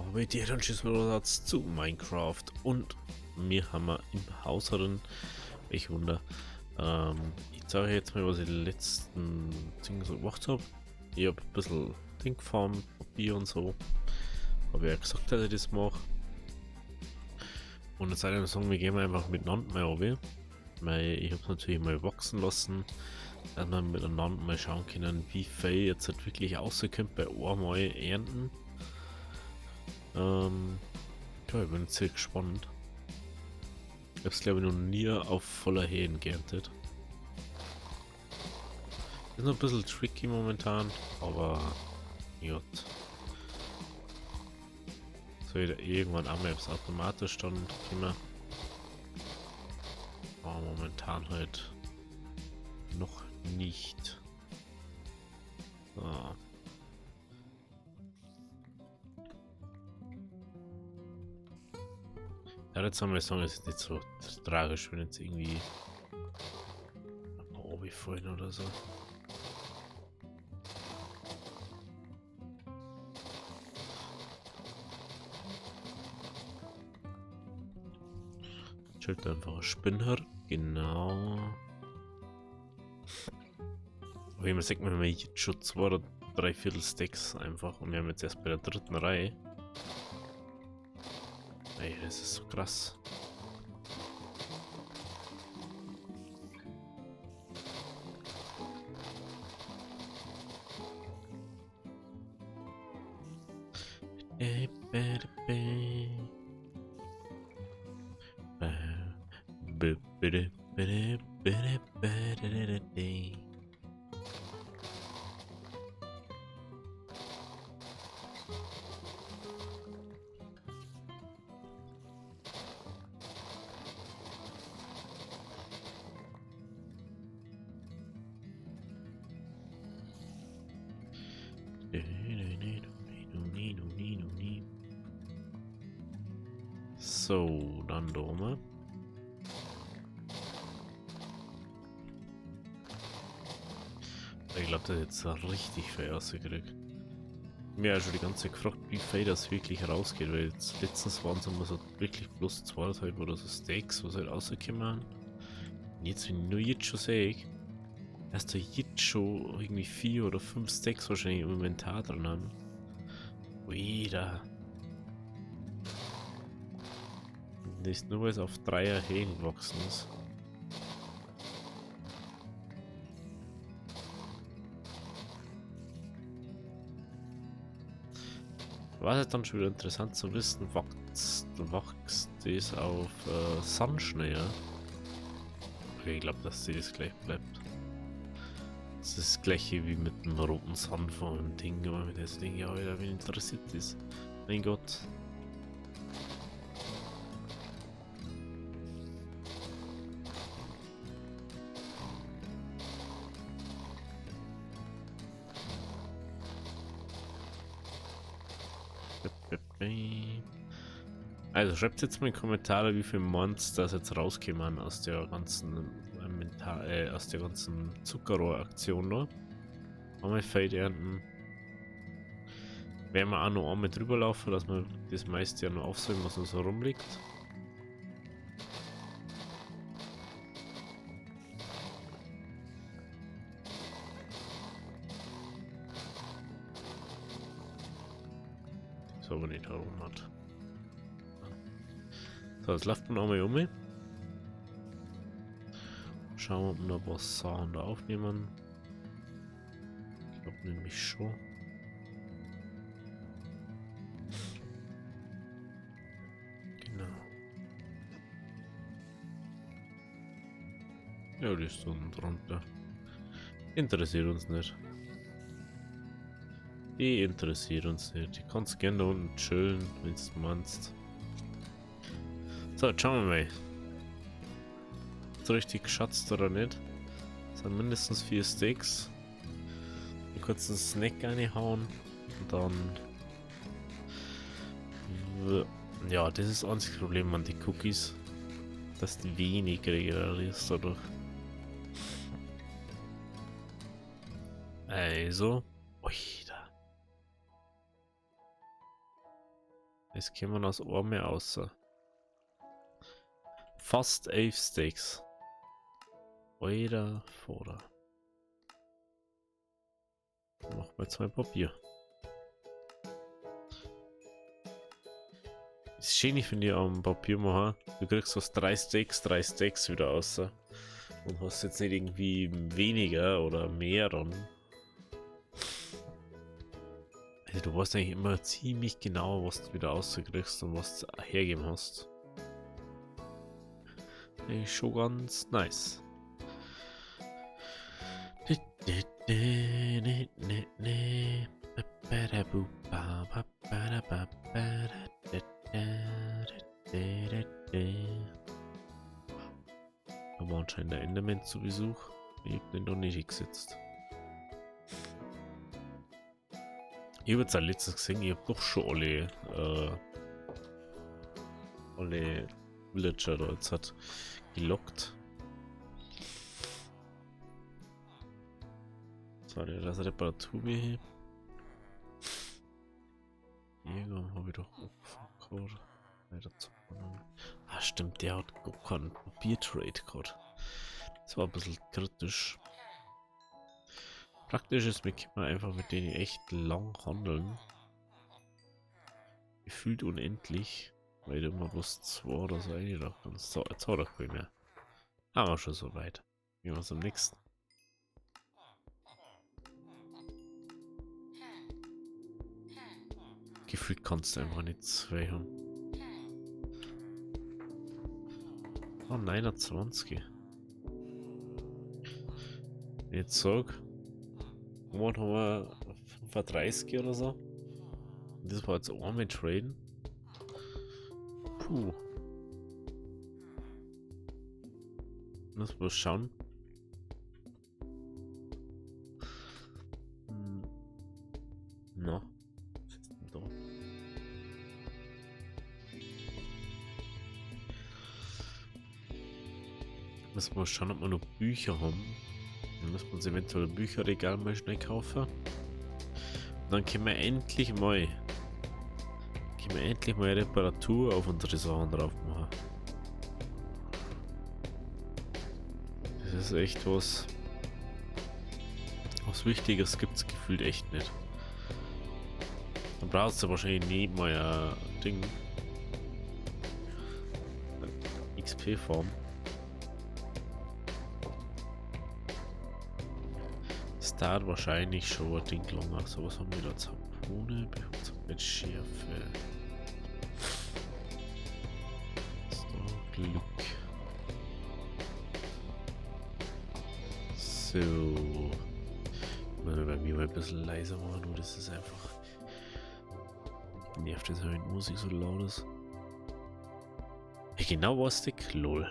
habe die Herrenschießersatz zu Minecraft und wir haben im Haus drin, welch Wunder. Ich zeige jetzt mal, was ich die letzten Dinge so gemacht habe. Ich habe ein bisschen Ding gefarmt, Papier und so. Habe ja gesagt, dass ich das mache. Und jetzt soll ich sagen, wir gehen einfach miteinander mal runter. Weil ich habe es natürlich mal wachsen lassen, dass wir miteinander mal schauen können, wie viel jetzt halt wirklich rauskommt bei einmal ernten. Ja, ich bin jetzt sehr gespannt. Ich habe es glaube ich noch nie auf voller Hähn geerntet. Ist noch ein bisschen tricky momentan, aber gut. So irgendwann auch mal aufs automatisch dann immer. Aber momentan halt noch nicht. So. Ja, jetzt haben wir sagen, es ist nicht so tragisch, wenn jetzt irgendwie nach oben fallen oder so. Chillt einfach ein Spinner, genau. Wie man sagt, wenn wir jetzt schon 2 oder 3/4 Stacks einfach und wir haben jetzt erst bei der 3. Reihe. Ey, das ist so krass. So, dann da oben. Ich glaube, das ist jetzt richtig viel rausgekriegt. Mir ja schon die ganze Zeit gefragt, wie viel das wirklich rausgeht, weil jetzt letztens waren es immer so wirklich bloß 2,5 oder so Steaks, was halt rausgekommen. Und jetzt, wenn ich nur jetzt schon sehe, erst da jetzt schon irgendwie 4 oder 5 Steaks wahrscheinlich im Inventar drin haben. Wieder. Das ist nur, weil es auf 3er Hähn gewachsen ist. War es dann schon wieder interessant zu wissen, wächst das auf Sandschnee, ja? Okay, ich glaube, dass das gleich bleibt. Das ist das gleiche wie mit dem roten Sand von dem Ding, aber mit das Ding, ja, wieder, wen interessiert das? Mein Gott. Also schreibt jetzt mal in die Kommentare, wie viele Monster das jetzt rauskommen aus der ganzen aus der ganzen Zuckerrohraktion da. Einmal Feld ernten. Werden wir auch noch einmal drüber laufen, dass wir das meiste ja noch aufsaugen, was uns so rumliegt. So, aber nicht herum hat. So, jetzt läuft man einmal um. Schauen, ob wir noch was Sachen da aufnehmen. Ich glaube nämlich schon. Genau. Ja, die ist unten drunter. Interessiert uns nicht. Die interessiert uns nicht. Die kannst gerne da unten chillen, wenn du meinst. So, jetzt schauen wir mal. Ist richtig geschätzt oder nicht? Das sind mindestens 4 Steaks. Wir kurz einen Snack reinhauen. Und dann. Ja, das ist das einzige Problem an die Cookies. Dass die wenig regenerierst dadurch. Also. Ui, da. Es kämen aus Arme außer. Fast 11 Steaks. Alter Vater. Machen wir jetzt mal Papier. Das Schöne finde ich am Papier machen, du kriegst aus 3 Steaks wieder raus. Und hast jetzt nicht irgendwie weniger oder mehr dann. Also du weißt eigentlich immer ziemlich genau, was du wieder rauskriegst und was du hergeben hast. Das ist schon ganz nice. Da war anscheinend der Enderman zu Besuch. Ich hab den noch nicht gesetzt. Ich habe jetzt auch letztens gesehen, ich habe doch schon alle Villager da jetzt hat gelockt. So, das Reparatur hier. Irgendwann habe ich doch aufgehört. Ah, stimmt, der hat gar keinen Papiertrade gehabt. Das war ein bisschen kritisch. Praktisch ist, wir können einfach mit denen echt lang handeln. Gefühlt unendlich, weil du immer bloß 2 oder so eingedacht kannst. So, jetzt hat er keinen mehr. Haben wir schon so weit. Gehen wir zum nächsten. Gefühlt kannst du einfach nicht 2 haben. Oh, 29. Jetzt sag, wo haben wir 35 oder so? Das war jetzt auch mit Traden. Puh. Muss mal schauen. Na, was ist denn da? Müssen wir schauen, ob wir noch Bücher haben. Dann müssen wir uns eventuell ein Bücherregal mal schnell kaufen. Und dann können wir endlich mal Reparatur auf unsere Sachen drauf machen. Das ist echt was Wichtiges gibt's gefühlt echt nicht. Dann brauchst du wahrscheinlich nie mal ein Ding. XP-Form. Das dauert wahrscheinlich schon ein Ding lang. So, was haben wir da? Harpune, mit Schärfe. So, Glück. So. Mal bei mir mal ein bisschen leiser machen, nur das ist einfach. Nervt das, wenn Musik so laut ist. Ja, genau was dick, lol.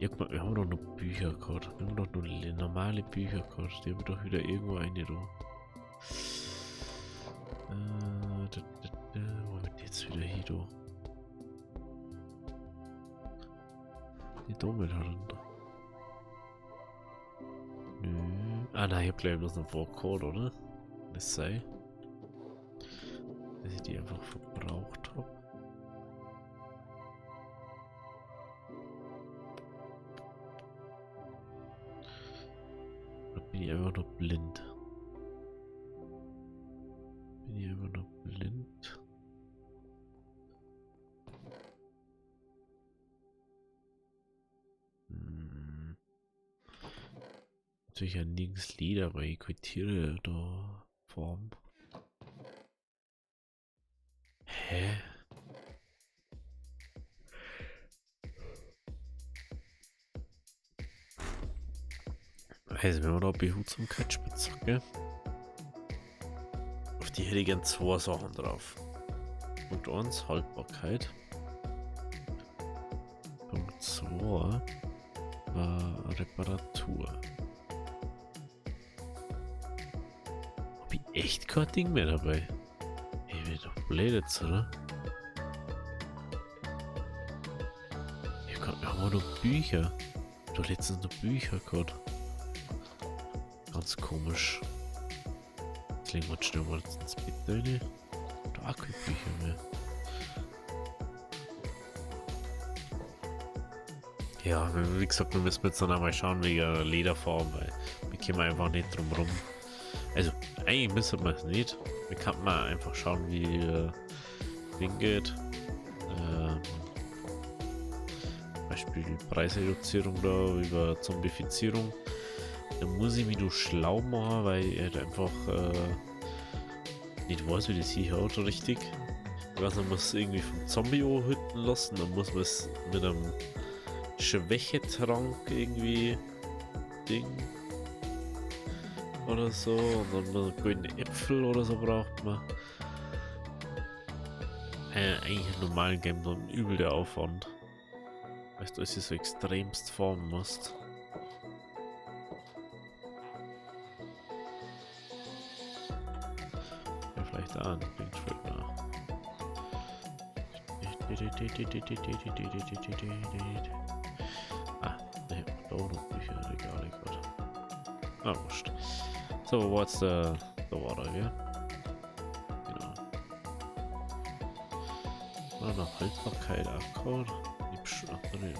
Ja, guck mal, wir haben doch noch Bücher gehabt. Wir haben doch nur normale Bücher gehabt. Die haben wir doch wieder irgendwo eine da. Wo haben wir jetzt wieder hier da? Die Dommel hat er. Nö. Ah nein, ich hab gleich bloß noch vorgeholt, oder? Das sei. Dass ich die einfach verbraucht habe. Oder bin ich einfach nur blind? Bin ich einfach nur blind? Natürlich ja nirgends Leder, weil ich quittiere da Form. Hä? Also wenn wir da Behutsamkeitsspitzhacke, auf die hätte ich gern 2 Sachen drauf. Punkt 1 Haltbarkeit. Punkt 2 Reparatur. Hab ich echt kein Ding mehr dabei? Ich bin doch blöd jetzt, oder? Wir haben noch Bücher. Du hast letztens noch Bücher gehabt. Ganz komisch. Jetzt legen wir schnell mal ins Bett rein. gar keine Bücher mehr. Ja, wie gesagt, wir müssen jetzt noch einmal schauen wegen der Lederform, weil wir kommen einfach nicht drum rum. Also, eigentlich müssen wir es nicht. Wir können mal einfach schauen, wie Ding geht. Beispiel Preisreduzierung da über Zombifizierung. Da muss ich mich nur schlau machen, weil ich halt einfach nicht weiß, wie das hier haut richtig. Ich weiß, man muss irgendwie vom Zombie anhüten lassen, dann muss man es mit einem Schwächetrank irgendwie Ding oder so und dann goldene Äpfel oder so braucht man. Eigentlich im normalen Game dann übel der Aufwand. Weißt du, dass du so extremst formen musst. Ja, vielleicht auch ein Linktrick nach. Ah, ne, da noch Bücher, egal, gut. Ah, wurscht. So, what's the water, ja? Genau. War noch Haltbarkeit, Akkord. Liebst du nach drüben.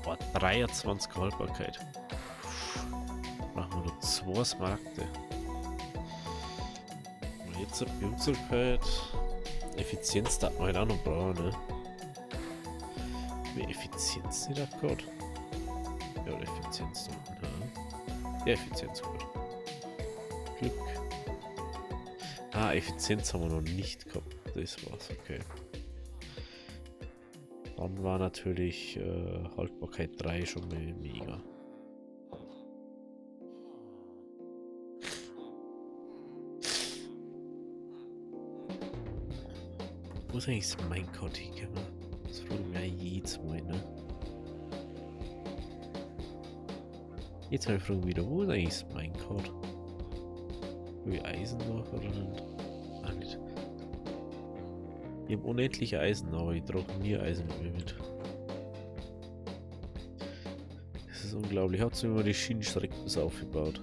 Boah, 23 Haltbarkeit. Machen wir nur 2 Smaragde. Und jetzt eine Benutzbarkeit. Effizienz darf man halt auch noch brauchen, ne? Wie Effizienz nicht abgehauen? Ja, Effizienz da unten, ne? Ja, Effizienz gut. Glück. Ah, Effizienz haben wir noch nicht gehabt. Das war's, okay. Dann war natürlich Haltbarkeit 3 schon mal mega. Wo ist eigentlich das Minecart hingekommen? Das frage ich mir jedes Mal, ne? Jetzt mal fragen wieder, wo ist eigentlich das Minecart? Wie Eisen noch oder nicht? Ah, nicht. Ich habe unendlich Eisen, aber ich trage nie Eisen mit mir mit. Das ist unglaublich. Hat sich immer die Schienenstrecke bis aufgebaut.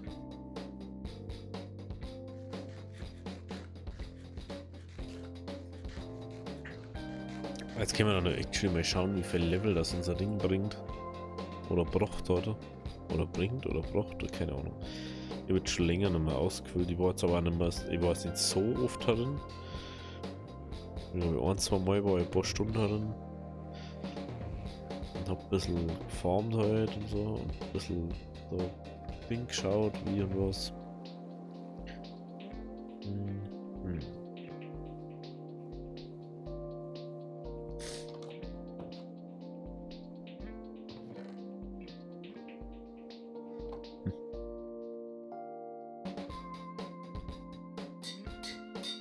Jetzt können wir dann actually mal schauen, wie viel Level das unser Ding bringt. Oder braucht oder? Oder bringt oder braucht, keine Ahnung. Ich habe jetzt schon länger nicht mehr ausgefüllt. Ich war jetzt aber nicht mehr, ich war jetzt nicht so oft drin. Ich habe 1-2 Mal war ich ein paar Stunden drin. Und hab ein bisschen gefarmt halt und so. Und ein bisschen da Ding geschaut, wie und was.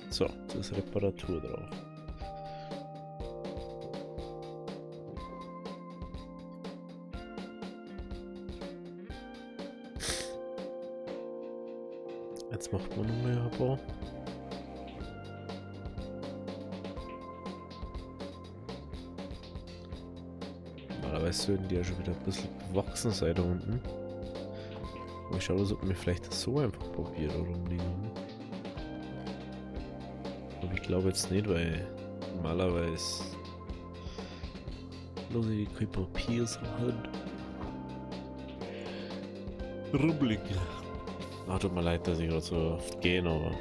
So, das ist Reparatur drauf. Jetzt macht man noch mehr ein paar. Normalerweise würden die ja schon wieder ein bisschen gewachsen sein da unten. Aber ich schaue, ob wir vielleicht das so einfach probieren oder umliegen. Aber ich glaube jetzt nicht, weil normalerweise lasse ich kein Papier so halt rubbelig. Ach, tut mir leid, dass ich gerade so oft gehe, aber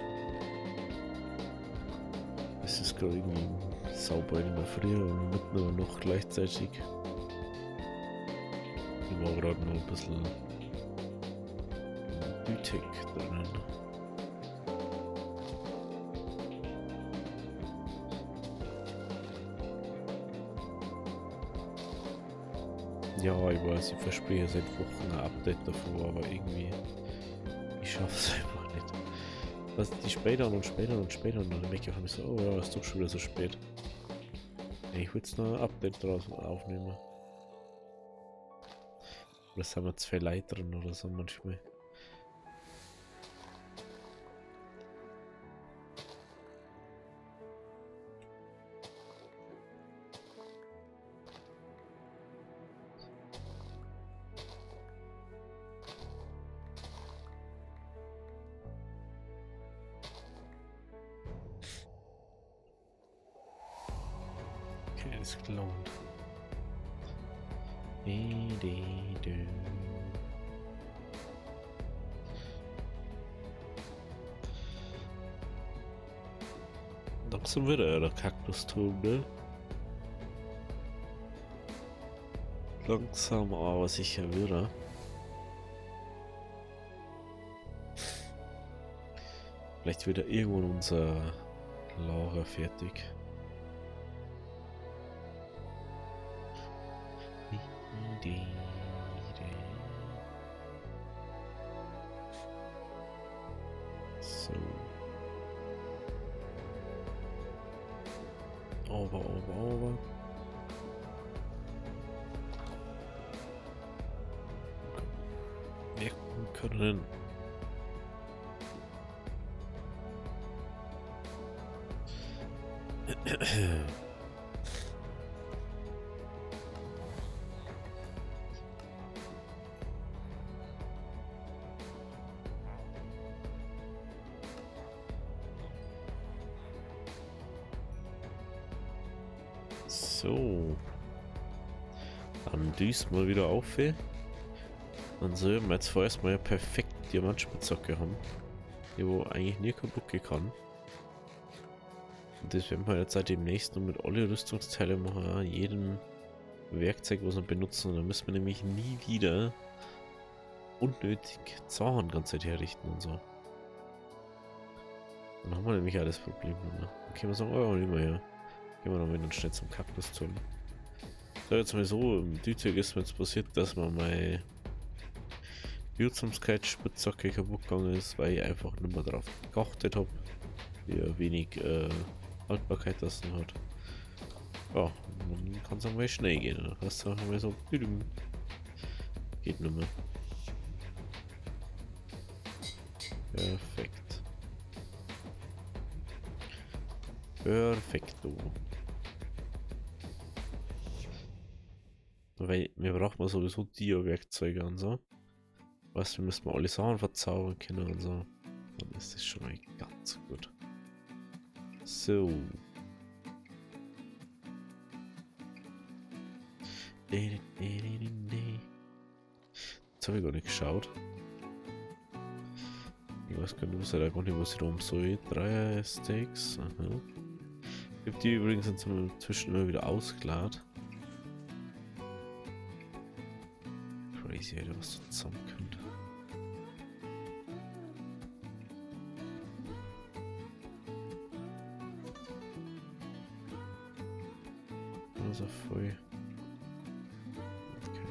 es ist gerade irgendwie sauber in der Früh und mitten in der Nacht gleichzeitig. Ich war gerade noch ein bisschen gütig drinnen. Ja, ich weiß, ich verspreche seit Wochen ein Update davor, aber irgendwie, ich schaff's einfach nicht. Was die später und später und später und dann merke ich auf mich so, oh ja, ist doch schon wieder so spät. Ich will jetzt noch ein Update draußen aufnehmen. Oder sind wir 2 Leute drin oder so manchmal. Okay, das gelohnt. Langsam wieder der Kaktusturm, ne? Langsam, aber sicher wieder. Vielleicht wird irgendwann unser Lager fertig. So. Over. Wir können. So. Dann düst mal wieder auf. Dann sollen wir jetzt vorerst mal eine perfekte Diamantspitzhacke haben. Die wo eigentlich nie kaputt gehen kann. Und das werden wir jetzt seit demnächst nur mit alle Rüstungsteile machen, jedem Werkzeug, was wir benutzen. Und dann müssen wir nämlich nie wieder unnötig Zahn die ganze Zeit herrichten und so. Dann haben wir nämlich alles Problem. Dann können wir sagen, oh, nehmen wir her. Gehen wir dann wieder schnell zum Kaktusturm. So, jetzt mal so, im Dütag ist mir jetzt passiert, dass man meine Wirksamkeitsspitzhacke kaputt gegangen ist, weil ich einfach nicht mehr drauf geachtet habe, die ja wenig Haltbarkeit lassen hat. Ja, dann kann es auch mal schnell gehen. Dann hast du auch mal so, geht nicht mehr. Perfekt. Perfekto. Weil wir brauchen sowieso Dia-Werkzeuge und so. Weißt du, wir müssen alle Sachen verzaubern können und so. Dann ist das schon mal ganz gut. So. Jetzt habe ich gar nicht geschaut. Ich weiß gar nicht, was da gar nicht, was ich da um soll. 3 Steaks. Aha. Ich habe die übrigens inzwischen immer wieder ausgeladen. Crazy, Alter, was so zusammenkommt. Also voll. Okay.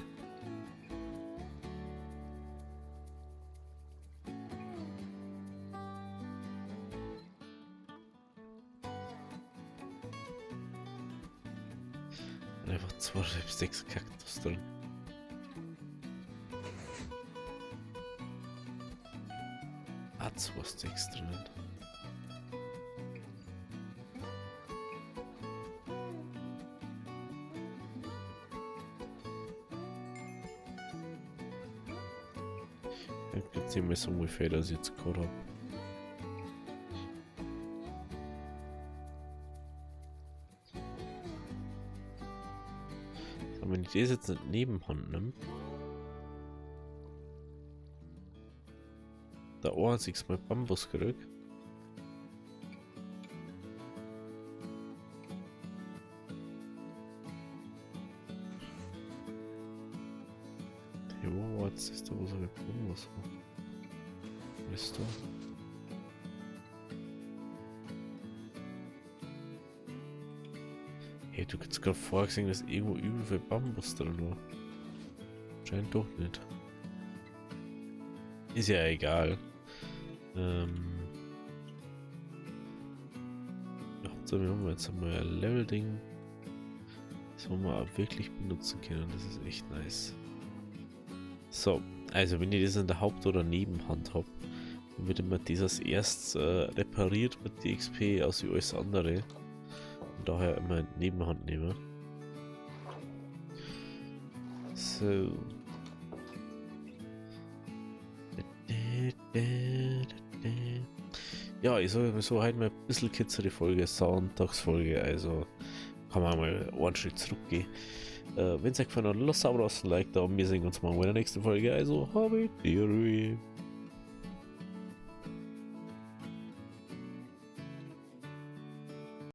Einfach 2 6 Kaktus drin. Ah, 2 Sticks drinnen. Ich sehe mir so ungefähr, dass ich jetzt gerade habe. So, wenn ich das jetzt nicht Nebenhand nehme, da einziges Mal Bambus krieg. Jo, jetzt ist da wo so ein Bambus. Ist da? Hey, du hast gerade vorher gesehen, dass irgendwo übel viel Bambus drin war. Scheint doch nicht. Ist ja egal. So, wir haben jetzt einmal ein Level-Ding, das wir auch wirklich benutzen können. Das ist echt nice. So, also wenn ihr das in der Haupt- oder Nebenhand habt, dann wird immer dieses erst repariert mit DXP aus wie alles andere. Und daher immer Nebenhand nehmen. So. Ja, ich sage mal so, heute mal ein bisschen kürzere Folge, Sonntagsfolge, also kann man mal einen Schritt zurückgehen. Wenn es euch gefallen hat, lasst aber ein Like da und wir sehen uns mal in der nächsten Folge. Also, habe die Ruhe.